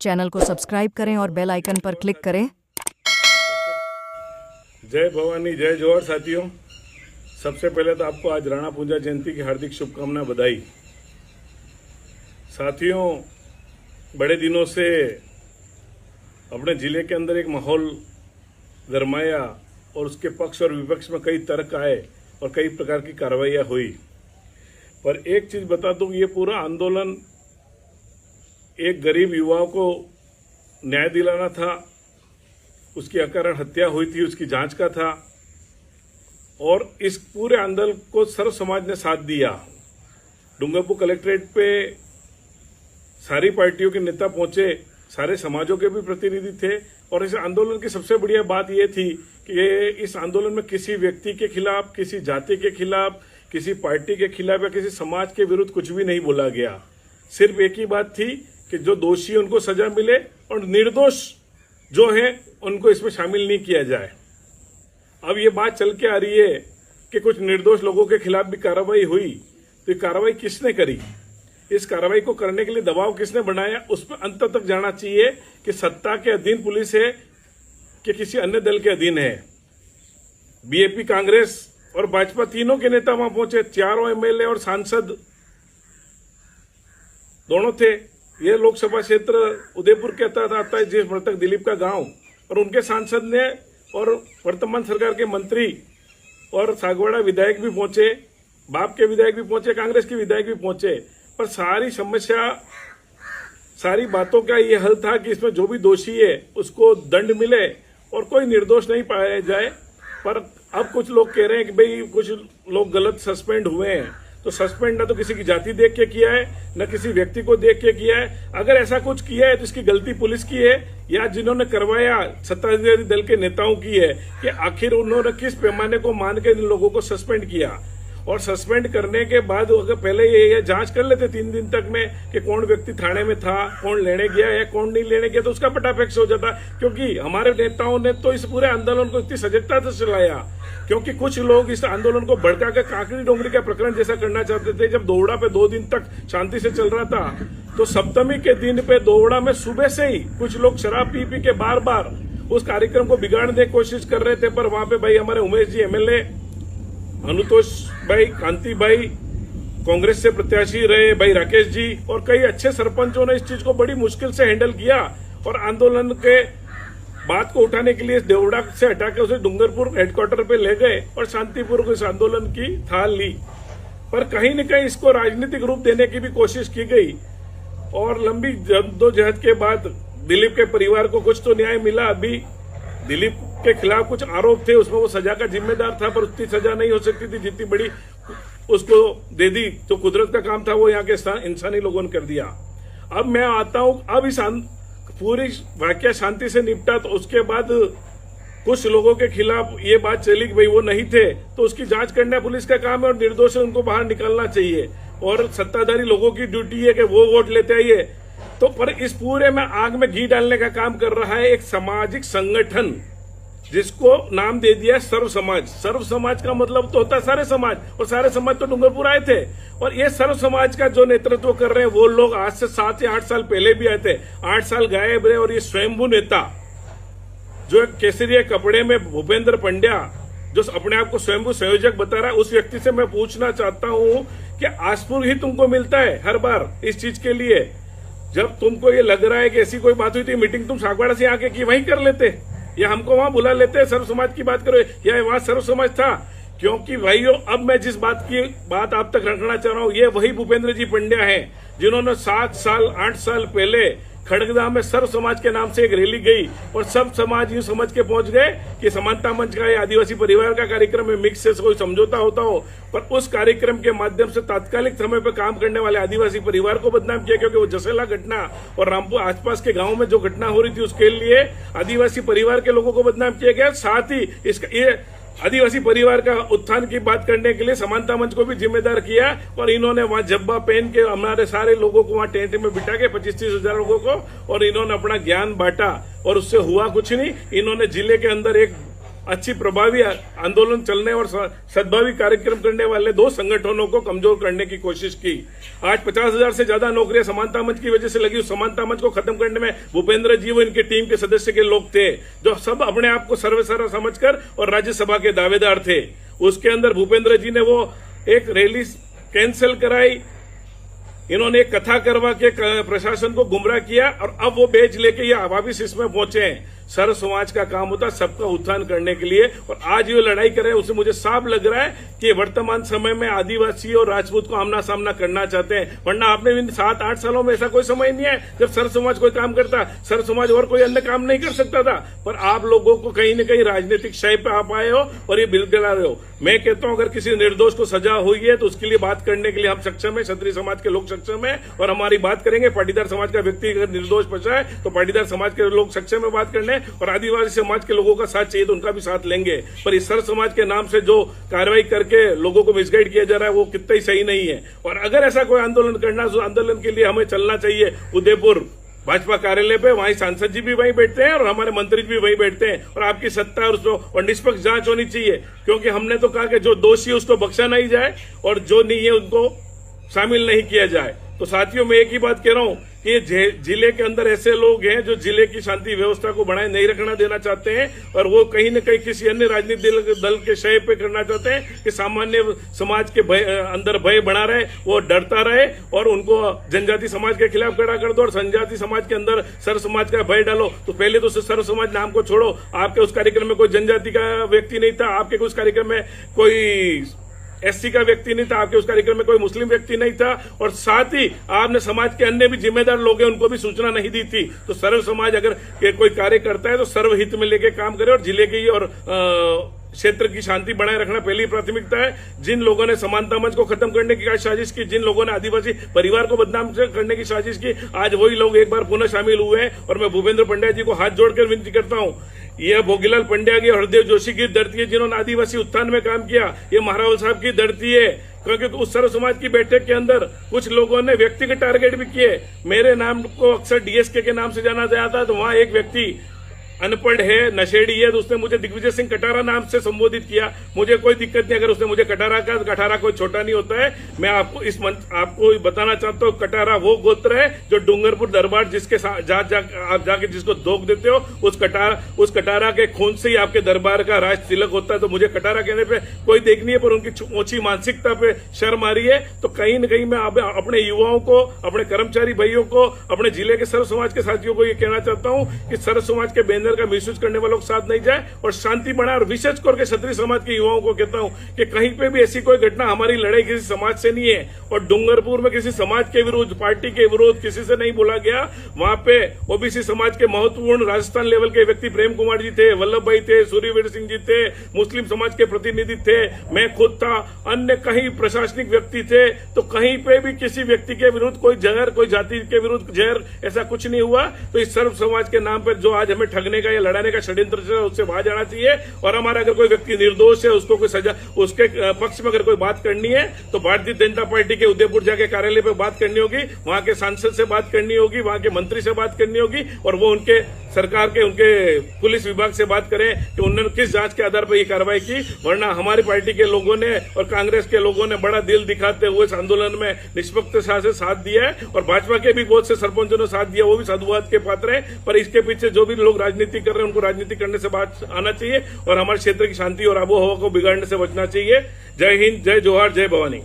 Channel को subscribe करें और बेल आइकन पर क्लिक करें। जय भवानी, जय जोहर साथियों। सबसे पहले तो आपको आज राणा पूजा जयंती की हार्दिक शुभकामनाएं, बधाई। साथियों, बड़े दिनों से अपने जिले के अंदर एक माहौल गरमाया और उसके पक्ष और विपक्ष में कई तर्क आए और कई प्रकार की कार्रवाइयां हुई। पर एक चीज बता दूं, ये पूरा आंदोलन एक गरीब युवाओं को न्याय दिलाना था, उसकी अकारण हत्या हुई थी उसकी जांच का था, और इस पूरे आंदोलन को सर्व समाज ने साथ दिया। डूंगरपुर कलेक्ट्रेट पे सारी पार्टियों के नेता पहुंचे, सारे समाजों के भी प्रतिनिधि थे, और इस आंदोलन की सबसे बढ़िया बात यह थी कि इस आंदोलन में किसी व्यक्ति के खिलाफ, किसी जाति के खिलाफ, किसी पार्टी के खिलाफ या किसी समाज के विरुद्ध कुछ भी नहीं बोला गया। सिर्फ एक ही बात थी कि जो दोषी हैं उनको सजा मिले और निर्दोष जो है उनको इसमें शामिल नहीं किया जाए। अब ये बात चल के आ रही है कि कुछ निर्दोष लोगों के खिलाफ भी कार्रवाई हुई, तो ये कार्रवाई किसने करी, इस कार्रवाई को करने के लिए दबाव किसने बनाया, उस पर अंत तक जाना चाहिए कि सत्ता के अधीन पुलिस है कि किसी अन्य दल के अधीन है। बीजेपी, कांग्रेस और भाजपा तीनों के नेता वहां पहुंचे, चारों एमएलए और सांसद दोनों थे। ये लोकसभा क्षेत्र उदयपुर के तहत आता है, जिस मृतक दिलीप का गांव, और उनके सांसद ने और वर्तमान सरकार के मंत्री और सागवाड़ा विधायक भी पहुंचे, बाप के विधायक भी पहुंचे, कांग्रेस के विधायक भी पहुंचे। पर सारी समस्या, सारी बातों का ये हल था कि इसमें जो भी दोषी है उसको दंड मिले और कोई निर्दोष नहीं पाया जाए। पर अब कुछ लोग कह रहे हैं कि भाई कुछ लोग गलत सस्पेंड हुए हैं, तो सस्पेंड न तो किसी की जाति देख के किया है, न किसी व्यक्ति को देख के किया है। अगर ऐसा कुछ किया है तो इसकी गलती पुलिस की है या जिन्होंने करवाया सत्ताधारी दल के नेताओं की है कि आखिर उन्होंने किस पैमाने को मान के इन लोगों को सस्पेंड किया। और सस्पेंड करने के बाद अगर पहले ये जांच कर लेते 3 दिन तक में कि कौन व्यक्ति थाने में था, कौन लेने गया या कौन नहीं लेने गया, तो उसका पटाफेक्स हो जाता। क्योंकि हमारे नेताओं ने तो इस पूरे आंदोलन को इतनी सजगता से चलाया, क्योंकि कुछ लोग इस आंदोलन को भड़का कर काकड़ी डोंगरी का प्रकरण जैसा करना चाहते थे। जब दोवड़ा पे 2 दिन तक शांति से चल रहा था, तो सप्तमी के दिन पे दोवड़ा में सुबह से ही कुछ लोग शराब पी पी के बार बार उस कार्यक्रम को बिगाड़ने की कोशिश कर रहे थे। पर वहां पे भाई हमारे उमेश जी एमएलए, अनुतोष भाई, कांति भाई, कांग्रेस से प्रत्याशी रहे भाई राकेश जी, और कई अच्छे सरपंचों ने इस चीज को बड़ी मुश्किल से हैंडल किया और आंदोलन के बात को उठाने के लिए देवड़ा से हटा के उसे डूंगरपुर हेडक्वार्टर पे ले गए और शांतिपूर्वक इस आंदोलन की थाल ली। पर कहीं न कहीं इसको राजनीतिक रूप देने की भी कोशिश की गई, और लंबी जद्दोजहद के बाद दिलीप के परिवार को कुछ तो न्याय मिला। अभी दिलीप के खिलाफ कुछ आरोप थे, उसमें वो सजा का जिम्मेदार था, पर उतनी सजा नहीं हो सकती थी जितनी बड़ी उसको दे दी। तो कुदरत का काम था, वो यहाँ के इंसानी लोगों ने कर दिया। अब मैं आता हूं, अब इस पूरी वाकया शांति से निपटा, तो उसके बाद कुछ लोगों के खिलाफ ये बात चली कि भाई वो नहीं थे, तो उसकी जांच करना पुलिस का काम है और निर्दोष उनको बाहर निकालना चाहिए। और सत्ताधारी लोगों की ड्यूटी है कि वो वोट लेते आइए। तो पर इस पूरे में आग में घी डालने का काम कर रहा है एक सामाजिक संगठन, जिसको नाम दे दिया सर्व समाज। सर्व समाज का मतलब तो होता है सारे समाज, और सारे समाज तो डूंगरपुर आए थे। और ये सर्व समाज का जो नेतृत्व कर रहे हैं वो लोग आज से 7 या 8 साल पहले भी आए थे, 8 साल गायब रहे। और ये स्वयंभू नेता जो केसरिया कपड़े में भूपेंद्र पंड्या, जो अपने आप को स्वयंभू संयोजक बता रहा है, उस व्यक्ति से मैं पूछना चाहता हूं कि आसपुर ही तुमको मिलता है हर बार इस चीज के लिए। जब तुमको ये लग रहा है कि ऐसी कोई बात हुई थी, मीटिंग तुम सागवाड़ा से आके की वहीं कर लेते, या हमको वहां बुला लेते, सर्व समाज की बात करो, या वहां सर्व समाज था। क्योंकि भाइयों, अब मैं जिस बात आप तक रखना चाह रहा हूं, ये वही भूपेंद्र जी पंड्या हैं जिन्होंने 7 साल 8 साल पहले खड़गदा में सर्व समाज के नाम से एक रैली गई, और सब समाज यूं समझ के पहुंच गए कि समानता मंच का या आदिवासी परिवार का कार्यक्रम में मिक्स से कोई समझौता होता हो। पर उस कार्यक्रम के माध्यम से तात्कालिक समय पर काम करने वाले आदिवासी परिवार को बदनाम किया, क्योंकि वो जसेला घटना और रामपुर आसपास के गाँव में जो घटना हो रही थी उसके लिए आदिवासी परिवार के लोगों को बदनाम किया गया। साथ ही ये आदिवासी परिवार का उत्थान की बात करने के लिए समानता मंच को भी जिम्मेदार किया, और इन्होंने वहां जब्बा पहन के हमारे सारे लोगों को वहां टेंट में बिठा के 25-30 हजार लोगों को, और इन्होंने अपना ज्ञान बांटा, और उससे हुआ कुछ नहीं। इन्होंने जिले के अंदर एक अच्छी प्रभावी आंदोलन चलने और सद्भावी कार्यक्रम करने वाले दो संगठनों को कमजोर करने की कोशिश की। आज 50,000 से ज्यादा नौकरियां समानता मंच की वजह से लगी। उस समानता मंच को खत्म करने में भूपेंद्र जी व इनके टीम के सदस्य के लोग थे, जो सब अपने आप को सर्वसारा समझकर और राज्यसभा के दावेदार थे। उसके अंदर भूपेंद्र जी ने वो एक रैली कैंसिल कराई, इन्होंने एक कथा करवा के प्रशासन को गुमराह किया और अब वो बेच लेके ये वापिस इसमें पहुंचे हैं। सर्व समाज का काम होता है सबका उत्थान करने के लिए, और आज ये लड़ाई कर रहे हैं। उससे मुझे साफ लग रहा है कि वर्तमान समय में आदिवासी और राजपूत को आमना सामना करना चाहते हैं, वरना आपने इन 7-8 सालों में ऐसा कोई समय नहीं है जब सर्व समाज कोई काम करता। सर्व समाज और कोई अन्य काम नहीं कर सकता था, पर आप लोगों को कहीं न कहीं राजनीतिक शय पे आप आए हो और ये बिल गिरा रहे हो। मैं कहता हूं अगर किसी निर्दोष को सजा हुई है तो उसके लिए बात करने के लिए हम सक्षम है, क्षत्रिय समाज के लोग सक्षम है और हमारी बात करेंगे। पाटीदार समाज का व्यक्ति अगर निर्दोष बचा है तो पाटीदार समाज के लोग सक्षम है बात करने, और आदिवासी समाज के लोगों का साथ चाहिए तो उनका भी साथ लेंगे। पर इस सर्व समाज के नाम से जो कार्रवाई करके लोगों को मिसगाइड किया जा रहा है वो कितना ही सही नहीं है। और अगर ऐसा कोई आंदोलन करना, उस आंदोलन के लिए हमें चलना चाहिए उदयपुर भाजपा कार्यालय पे। वहीं सांसद जी भी वहीं बैठते हैं और हमारे मंत्री भी वहीं बैठते हैं, और आपकी सत्ता और निष्पक्ष जांच होनी चाहिए, क्योंकि हमने तो कहा कि जो दोषी है उसको बख्शा नहीं जाए और जो नहीं है उनको शामिल नहीं किया जाए। तो साथियों मैं एक ही बात कह रहा हूं कि ये जिले के अंदर ऐसे लोग हैं जो जिले की शांति व्यवस्था को बनाए नहीं रखना देना चाहते हैं, और वो कहीं न कहीं किसी अन्य राजनीतिक दल के शय पे करना चाहते हैं कि सामान्य समाज के अंदर भय बना रहे, वो डरता रहे और उनको जनजाति समाज के खिलाफ खड़ा कर दो और जनजाति समाज के अंदर सर्व समाज का भय डालो। तो पहले तो सर्व समाज नाम को छोड़ो, आपके उस कार्यक्रम में कोई जनजाति का व्यक्ति नहीं था, आपके उस कार्यक्रम में कोई एससी का व्यक्ति नहीं था, आपके उस कार्यक्रम में कोई मुस्लिम व्यक्ति नहीं था, और साथ ही आपने समाज के अन्य भी जिम्मेदार लोग हैं उनको भी सूचना नहीं दी थी। तो सर्व समाज अगर कोई कार्य करता है तो सर्वहित में लेके काम करे और जिले की और क्षेत्र की शांति बनाए रखना पहली प्राथमिकता है। जिन लोगों ने समानता मंच को खत्म करने की साजिश की, जिन लोगों ने आदिवासी परिवार को बदनाम करने की साजिश की, आज वही लोग एक बार पुनः शामिल हुए हैं। और मैं भूपेंद्र पंड्या जी को हाथ जोड़कर विनती करता हूं, यह भोगीलाल पंड्या की हरदेव जोशी की धरती है जिन्होंने आदिवासी उत्थान में काम किया, ये महारावल साहब की धरती है, क्योंकि उस सर्व समाज की बैठक के अंदर कुछ लोगों ने व्यक्तिगत टारगेट भी किए। मेरे नाम को अक्सर डीएसके के नाम से जाना जाता है, तो वहां एक व्यक्ति अनपढ़ है, नशेड़ी है, तो उसने मुझे दिग्विजय सिंह कटारा नाम से संबोधित किया। मुझे कोई दिक्कत नहीं अगर उसने मुझे कटारा कहा, कटारा कोई छोटा नहीं होता है। मैं आपको बताना चाहता हूँ, कटारा वो गोत्र है जो डूंगरपुर दरबार जिसके आप जाके जिसको धोख देते हो, उस कटारा के खून से ही आपके दरबार का राज तिलक होता है। तो मुझे कटारा कहने पे कोई देख नहीं है, पर उनकी ऊंची मानसिकता पे शर्म आ रही है। तो कहीं न कहीं मैं अपने युवाओं को, अपने कर्मचारी भाइयों को, अपने जिले के सर्व समाज के साथियों को ये कहना चाहता हूँ कि सर्व समाज के बैनर का मिसयूज करने वालों के साथ नहीं जाए और शांति बनाए। और विशेष करके क्षत्रिय समाज के युवाओं को कहता हूं कि कहीं पे भी ऐसी कोई घटना, हमारी लड़ाई किसी समाज से नहीं है, और डूंगरपुर में किसी समाज के विरुद्ध, पार्टी के विरुद्ध किसी से नहीं बोला गया। वहां पे ओबीसी समाज के महत्वपूर्ण राजस्थान लेवल के व्यक्ति प्रेम कुमार जी थे, वल्लभ भाई थे, सूर्यवीर सिंह जी थे, मुस्लिम समाज के प्रतिनिधि थे, मैं खुद था, अन्य कहीं प्रशासनिक व्यक्ति थे। तो कहीं पे भी किसी व्यक्ति के विरुद्ध कोई जहर, कोई जाति के विरुद्ध जहर, ऐसा कुछ नहीं हुआ। तो इस सर्व समाज के नाम पर जो आज हमें ठगने का या लड़ाने का षड्यंत्र है उससे बाहर जाना चाहिए। और हमारा अगर कोई व्यक्ति निर्दोष है, उसको कोई सजा, उसके पक्ष में अगर कोई बात करनी है तो भारतीय जनता पार्टी के उदयपुर जाके कार्यालय पे बात करनी होगी, वहां के सांसद से बात करनी होगी, वहां के मंत्री से बात करनी होगी, और वो उनके सरकार के, उनके पुलिस विभाग से बात करें कि उन्होंने किस जांच के आधार पर ये कार्रवाई की। वरना हमारी पार्टी के लोगों ने और कांग्रेस के लोगों ने बड़ा दिल दिखाते हुए इस आंदोलन में निष्पक्षता से साथ दिया है, और भाजपा के भी बहुत से सरपंचों ने साथ दिया, वो भी साधुवाद के पात्र है। पर इसके पीछे जो भी लोग राजनीति कर रहे हैं उनको राजनीति करने से बात आना चाहिए और हमारे क्षेत्र की शांति और आबोहवा को बिगाड़ने से बचना चाहिए। जय हिंद, जय जोहार, जय भवानी।